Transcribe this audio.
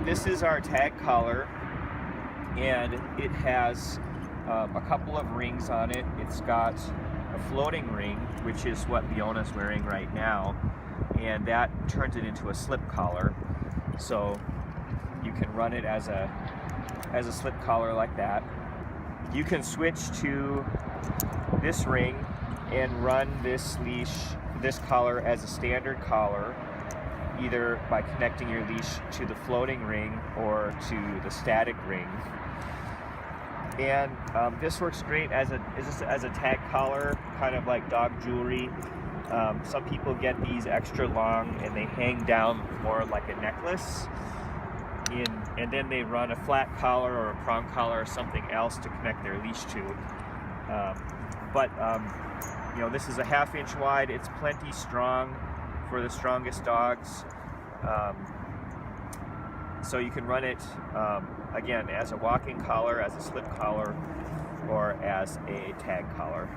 This is our tag collar, and it has a couple of rings on it. It's got a floating ring, which is what Leona's wearing right now, and that turns it into a slip collar. So you can run it as a slip collar like that. You can switch to this ring and run this collar as a standard collar, either by connecting your leash to the floating ring or to the static ring. And this works great as a tag collar, kind of like dog jewelry. Some people get these extra long and they hang down more like a necklace, and then they run a flat collar or a prong collar or something else to connect their leash to. You know, this is a 1/2 inch wide. It's plenty strong for the strongest dogs. So you can run it again as a walking collar, as a slip collar, or as a tag collar.